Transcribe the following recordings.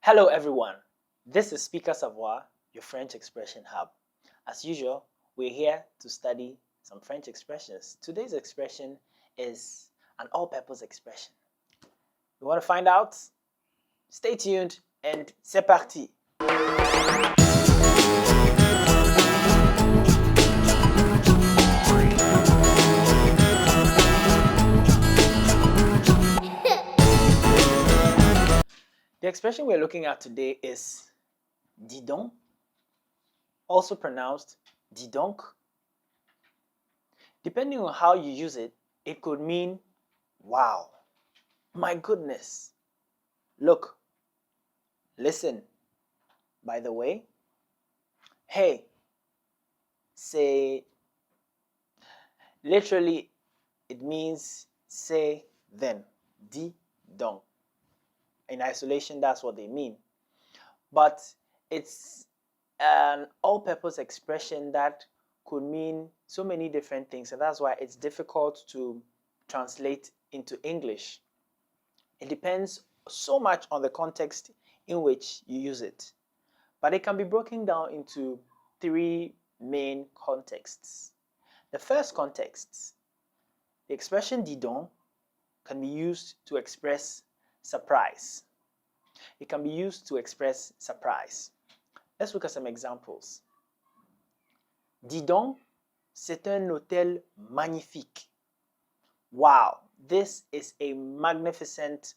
Hello everyone, this is SPiiKA Savoir, your French expression hub. As usual, we're here to study some French expressions. Today's expression is an all-purpose expression. You want to find out? Stay tuned and c'est parti! The expression we're looking at today is dis donc, also pronounced dis donc. Depending on how you use it, it could mean wow, my goodness, look, listen, by the way, hey, say, literally it means say then, dis donc. In isolation, that's what they mean. But it's an all-purpose expression that could mean so many different things, and that's why it's difficult to translate into English. It depends so much on the context in which you use it. But it can be broken down into three main contexts. The first context, the expression dis donc can be used to express surprise. It can be used to express surprise. Let's look at some examples. Dis donc, c'est un hôtel magnifique. Wow, this is a magnificent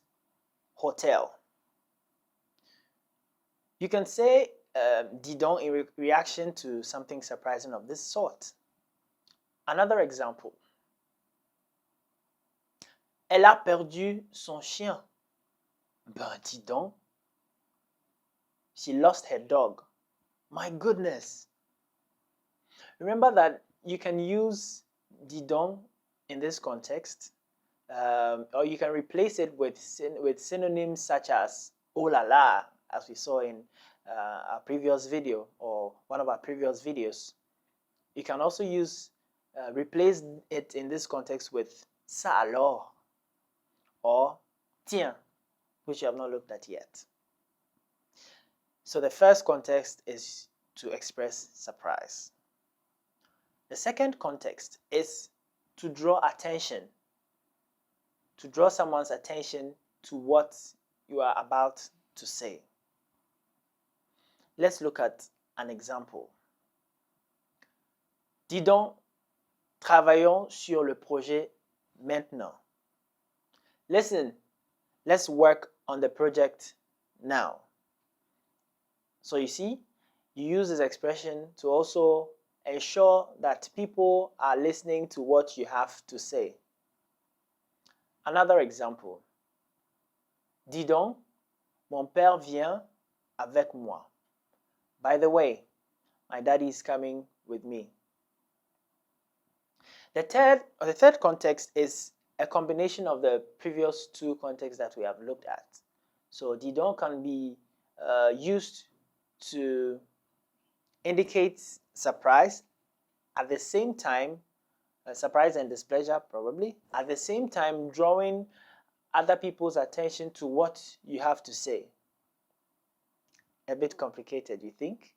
hotel. You can say dis donc in reaction to something surprising of this sort. Another example. Elle a perdu son chien. Ben, dis donc. She lost her dog. My goodness. Remember that you can use dis donc in this context, or you can replace it with synonyms such as oh la la, as we saw in our previous video or one of our previous videos. You can also replace it in this context with ça alors or tiens, which you have not looked at yet. So the first context is to express surprise. The second context is to draw attention, to draw someone's attention to what you are about to say. Let's look at an example. Dis donc, travaillons sur le projet maintenant. Listen, let's work on the project now. So you see, you use this expression to also ensure that people are listening to what you have to say. Another example. Dis donc, mon père vient avec moi. By the way, my daddy is coming with me. The third context is a combination of the previous two contexts that we have looked at. So dis donc can be used to indicate surprise, at the same time, surprise and displeasure probably, at the same time drawing other people's attention to what you have to say. A bit complicated, you think?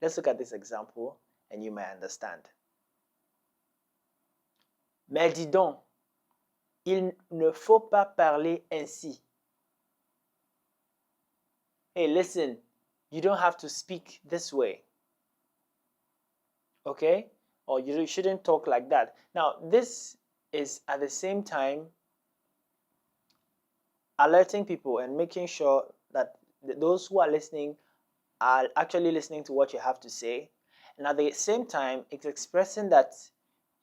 Let's look at this example and you may understand. Mais dis donc, il ne faut pas parler ainsi. Hey, listen, you don't have to speak this way. Okay? Or you shouldn't talk like that. Now, this is at the same time alerting people and making sure that those who are listening are actually listening to what you have to say. And at the same time, it's expressing that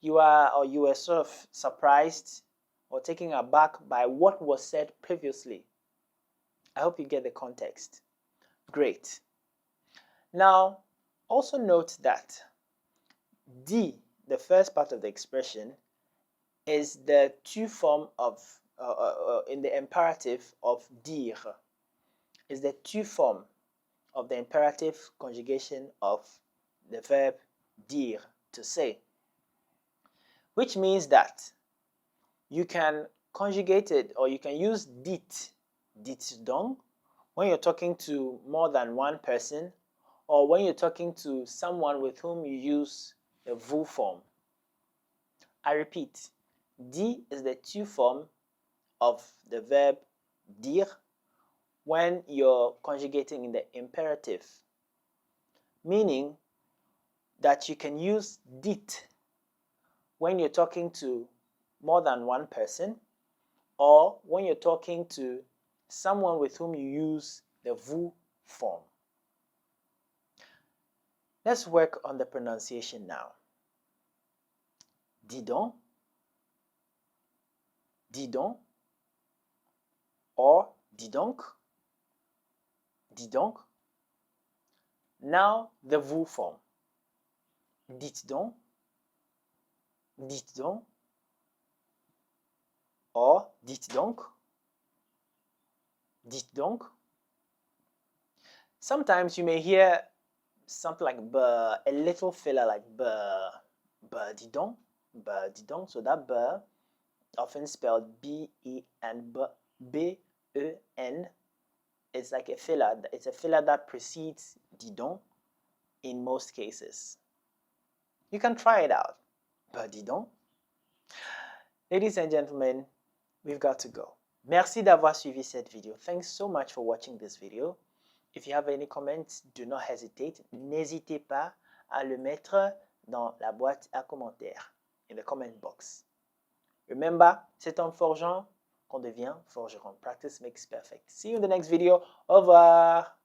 you were sort of surprised or taken aback by what was said previously. I hope you get the context. Great. Now, also note that dis, the first part of the expression, is the tu form of, in the imperative of dire, is the tu form of the imperative conjugation of the verb dire, to say. Which means that you can conjugate it, or you can use dit donc, when you're talking to more than one person, or when you're talking to someone with whom you use the vous form. I repeat, dit is the tu form of the verb dire when you're conjugating in the imperative, meaning that you can use dit when you're talking to more than one person, or when you're talking to someone with whom you use the vous form. Let's work on the pronunciation now. Dis donc, dis donc, or dis donc, dis donc. Now the vous form. Dites donc, dites donc, or dites donc, dites donc. Sometimes you may hear something like b, a little filler like b, dis donc, dis donc. So that b, often spelled B-E-N, B-E-N, is like a filler. It's a filler that precedes dis donc in most cases. You can try it out. Dis donc. Ladies and gentlemen, we've got to go. Merci d'avoir suivi cette vidéo. Thanks so much for watching this video. If you have any comments, do not hesitate. N'hésitez pas à le mettre dans la boîte à commentaires, in the comment box. Remember, c'est en forgeant qu'on devient forgeron. Practice makes perfect. See you in the next video. Au revoir.